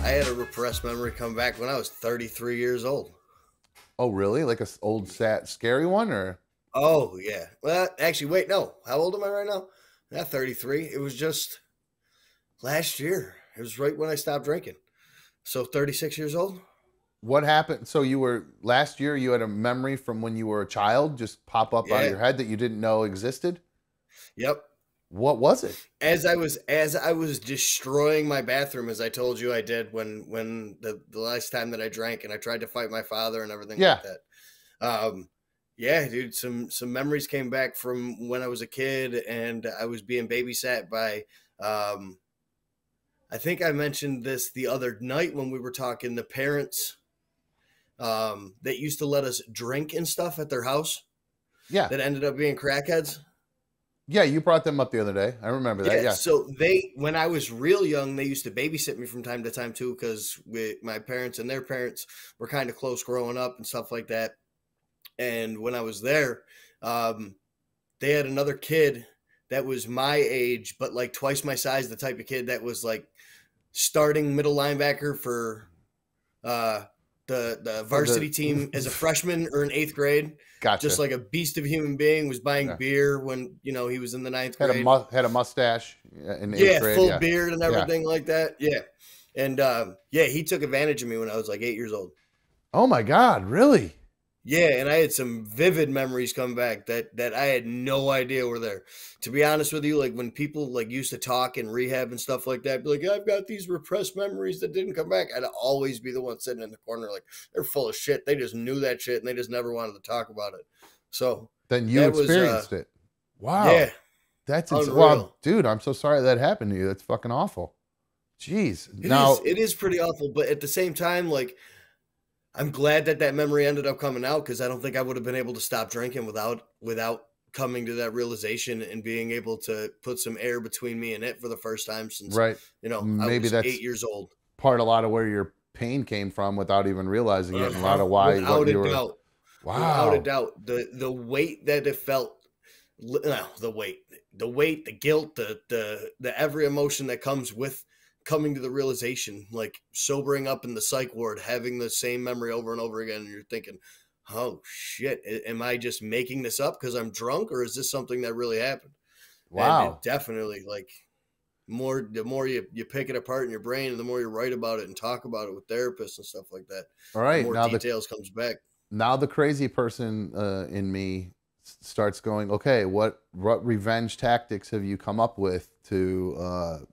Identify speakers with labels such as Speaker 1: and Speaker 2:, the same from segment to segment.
Speaker 1: I had a repressed memory come back when I was 33 years old.
Speaker 2: Oh, really? Like old, sad, scary one, or?
Speaker 1: Oh, yeah. Well, actually, wait, no. How old am I right now? Not 33. It was just last year. It was right when I stopped drinking. So 36 years old?
Speaker 2: What happened? So you were last year. You had a memory from when you were a child just pop up out of
Speaker 1: Yeah.
Speaker 2: your head that you didn't know existed.
Speaker 1: Yep.
Speaker 2: What was it?
Speaker 1: As I was destroying my bathroom, as I told you I did when the last time that I drank, and I tried to fight my father and everything
Speaker 2: Yeah.
Speaker 1: like that. Um, yeah, dude, some memories came back from when I was a kid and I was being babysat by I think I mentioned this the other night when we were talking, the parents that used to let us drink and stuff at their house
Speaker 2: Yeah.
Speaker 1: that ended up being crackheads.
Speaker 2: Yeah. You brought them up the other day. I remember that.
Speaker 1: Yeah,
Speaker 2: Yeah.
Speaker 1: so when I was real young, they used to babysit me from time to time too, because my parents and their parents were kind of close growing up and stuff like that. And when I was there, um, they had another kid that was my age, but like twice my size, the type of kid that was like starting middle linebacker for uh, the
Speaker 2: For
Speaker 1: varsity team as a freshman or in eighth grade. Just
Speaker 2: Gotcha.
Speaker 1: like a beast of a human being, was buying
Speaker 2: Yeah.
Speaker 1: beer when he was in the ninth grade.
Speaker 2: Had a mustache in eighth
Speaker 1: Yeah,
Speaker 2: grade.
Speaker 1: full
Speaker 2: Yeah.
Speaker 1: beard and
Speaker 2: Yeah.
Speaker 1: everything like that. Yeah. And yeah, he took advantage of me when I was like 8 years old.
Speaker 2: Oh my God! Really?
Speaker 1: Yeah, and I had some vivid memories come back that I had no idea were there. To be honest with you, like when people like used to talk in rehab and stuff like that, be like, I've got these repressed memories that didn't come back. I'd always be the one sitting in the corner like, they're full of shit. They just knew that shit and they just never wanted to talk about it. So
Speaker 2: Then you
Speaker 1: that was
Speaker 2: experienced it.
Speaker 1: yeah,
Speaker 2: Wow. Well,
Speaker 1: unreal.
Speaker 2: dude, I'm so sorry that happened to you. That's fucking awful. Jeez.
Speaker 1: It is.
Speaker 2: Now,
Speaker 1: It is pretty awful, but at the same time, like I'm glad that that memory ended up coming out because I don't think I would have been able to stop drinking without coming to that realization and being able to put some air between me and it for the first time since
Speaker 2: right.
Speaker 1: I
Speaker 2: Maybe
Speaker 1: was
Speaker 2: that's
Speaker 1: 8 years old.
Speaker 2: a lot of where your pain came from without even realizing it, and a lot
Speaker 1: Uh-huh.
Speaker 2: of why what
Speaker 1: Without a
Speaker 2: you were.
Speaker 1: doubt. Without a
Speaker 2: Wow.
Speaker 1: doubt. The weight that it felt, no, the weight, the guilt, the every emotion that comes with coming to the realization, like sobering up in the psych ward, having the same memory over and over again, and you're thinking, "Oh shit, am I just making this up because I'm drunk, or is this something that really happened?" And it
Speaker 2: Wow.
Speaker 1: definitely like the more you pick it apart in your brain, and the more you write about it and talk about it with therapists and stuff like that,
Speaker 2: All
Speaker 1: the
Speaker 2: right.
Speaker 1: more details comes back.
Speaker 2: Now the crazy person in me starts going, okay, what revenge tactics have you come up with to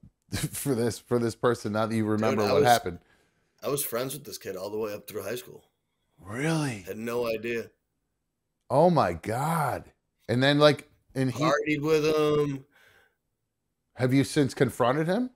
Speaker 2: for this person now that you
Speaker 1: Dude,
Speaker 2: remember what happened?
Speaker 1: I was friends with this kid all the way up through high school.
Speaker 2: Really?
Speaker 1: Had no idea.
Speaker 2: Oh my God. And then like, and he,
Speaker 1: Partied with him.
Speaker 2: have you since confronted him?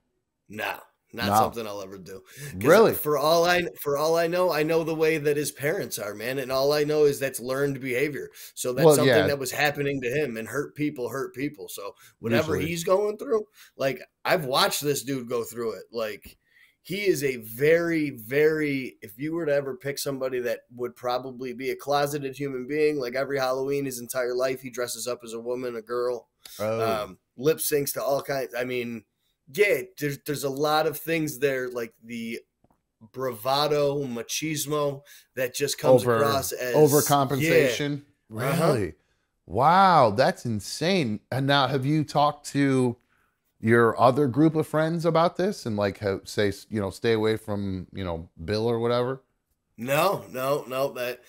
Speaker 1: No, not
Speaker 2: No.
Speaker 1: something I'll ever do. Because
Speaker 2: Really?
Speaker 1: for all I know the way that his parents are, man, and all I know is that's learned behavior. So that's
Speaker 2: Well,
Speaker 1: something
Speaker 2: yeah,
Speaker 1: that was happening to him, and hurt people hurt people. So whatever
Speaker 2: usually.
Speaker 1: he's going through, like I've watched this dude go through it. Like he is a very, very. If you were to ever pick somebody that would probably be a closeted human being, like every Halloween, his entire life, he dresses up as a woman, a girl,
Speaker 2: Oh,
Speaker 1: lip syncs to all kinds. I mean, yeah, there's a lot of things there, like the bravado, machismo that just comes across as yeah,
Speaker 2: overcompensation.
Speaker 1: uh-huh.
Speaker 2: Really? Wow, that's insane. And now, have you talked to your other group of friends about this and like say, stay away from, Bill or whatever?
Speaker 1: No. That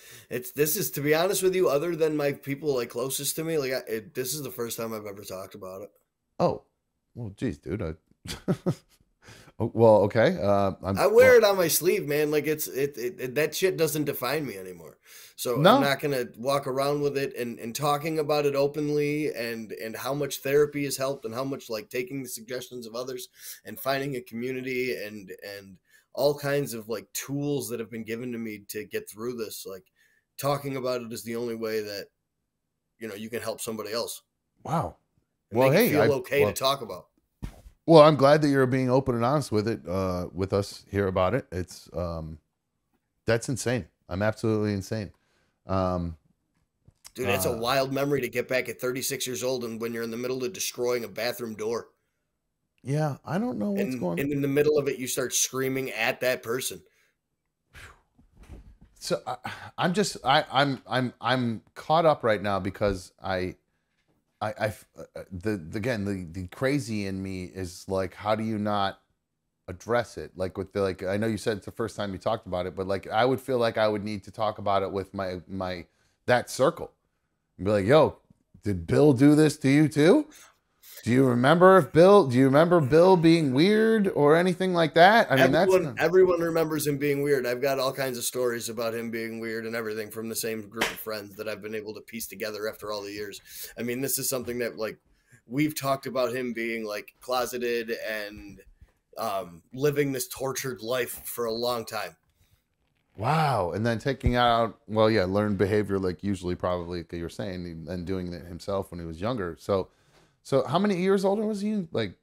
Speaker 1: this is, to be honest with you, other than my people like closest to me, like this is the first time I've ever talked about it.
Speaker 2: Oh, well, geez, dude. Oh, well, okay.
Speaker 1: I wear it on my sleeve, man. Like it that shit doesn't define me anymore. So I'm
Speaker 2: no,
Speaker 1: not gonna walk around with it and talking about it openly and how much therapy has helped and how much like taking the suggestions of others and finding a community and all kinds of like tools that have been given to me to get through this. Like talking about it is the only way that you can help somebody else
Speaker 2: wow.
Speaker 1: and
Speaker 2: Well,
Speaker 1: make it
Speaker 2: hey,
Speaker 1: feel okay to talk about.
Speaker 2: well, I'm glad that you're being open and honest with it, with us here about it. It's that's insane. I'm absolutely insane. Um,
Speaker 1: Dude, that's a
Speaker 2: uh,
Speaker 1: wild memory to get back at 36 years old and when you're in the middle of destroying a bathroom door.
Speaker 2: Yeah, I don't know what's going.
Speaker 1: And in the middle of it, you start screaming at that person.
Speaker 2: So I'm caught up right now because the crazy in me is like, how do you not address it? Like with the, like, I know you said it's the first time you talked about it, but like, I would feel like I would need to talk about it with that circle and be like, yo, did Bill do this to you too? Do you remember Bill being weird or anything like that? I mean,
Speaker 1: everyone remembers him being weird. I've got all kinds of stories about him being weird and everything from the same group of friends that I've been able to piece together after all the years. I mean, this is something that, like, we've talked about him being like closeted and living this tortured life for a long time.
Speaker 2: Wow. And then taking out, well, yeah, learned behavior, like usually probably, like you were saying, and doing it himself when he was younger. So how many years older was he? Like,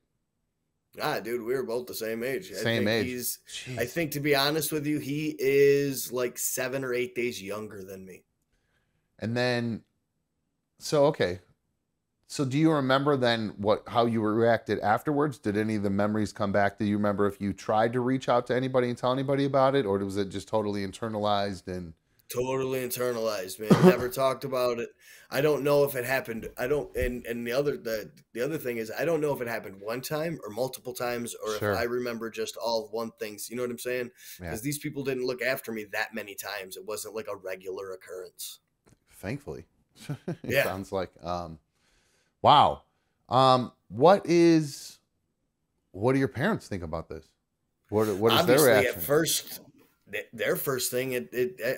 Speaker 1: dude, we were both the same age.
Speaker 2: Same age.
Speaker 1: I think, to be honest with you, he is like 7 or 8 days younger than me.
Speaker 2: And then, okay. So do you remember then how you reacted afterwards? Did any of the memories come back? Do you remember if you tried to reach out to anybody and tell anybody about it, or was it just totally internalized and?
Speaker 1: Totally internalized, man. Never talked about it. I don't know if it happened. I don't. And the other thing is, I don't know if it happened one time or multiple times, or
Speaker 2: Sure.
Speaker 1: if I remember just all one things. You know what I'm saying? Because
Speaker 2: Yeah.
Speaker 1: these people didn't look after me that many times. It wasn't like a regular occurrence.
Speaker 2: Thankfully. It
Speaker 1: Yeah.
Speaker 2: sounds like, wow. What do your parents think about this? What is
Speaker 1: Obviously,
Speaker 2: their reaction?
Speaker 1: at first, their first thing,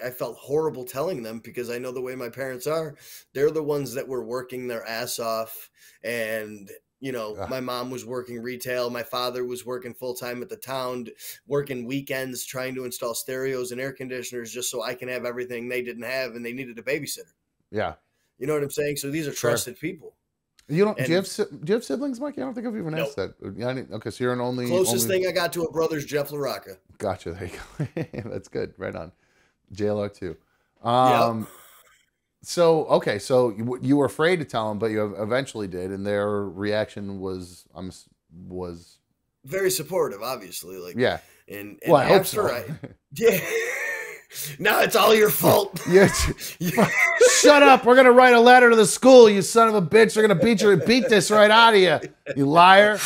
Speaker 1: I felt horrible telling them, because I know the way my parents are. They're the ones that were working their ass off, and my mom was working retail. My father was working full time at the town, working weekends, trying to install stereos and air conditioners just so I can have everything they didn't have, and they needed a babysitter.
Speaker 2: Yeah.
Speaker 1: You know what I'm saying? So these are trusted people.
Speaker 2: You don't? Do you have siblings, Mikey? I don't think I've even asked that. Yeah, okay, so you're an only.
Speaker 1: Closest thing I got to a brother's Jeff LaRocca.
Speaker 2: Gotcha. There you go. That's good. Right on. JLR too.
Speaker 1: Yep.
Speaker 2: So okay, so you were afraid to tell them, but you eventually did, and their reaction was
Speaker 1: Very supportive, obviously. Like,
Speaker 2: yeah.
Speaker 1: And
Speaker 2: well, I hope
Speaker 1: after
Speaker 2: so.
Speaker 1: Yeah. Now it's all your fault.
Speaker 2: Yes. Shut up. We're going to write a letter to the school, you son of a bitch. They're going to beat this right out of you, you liar.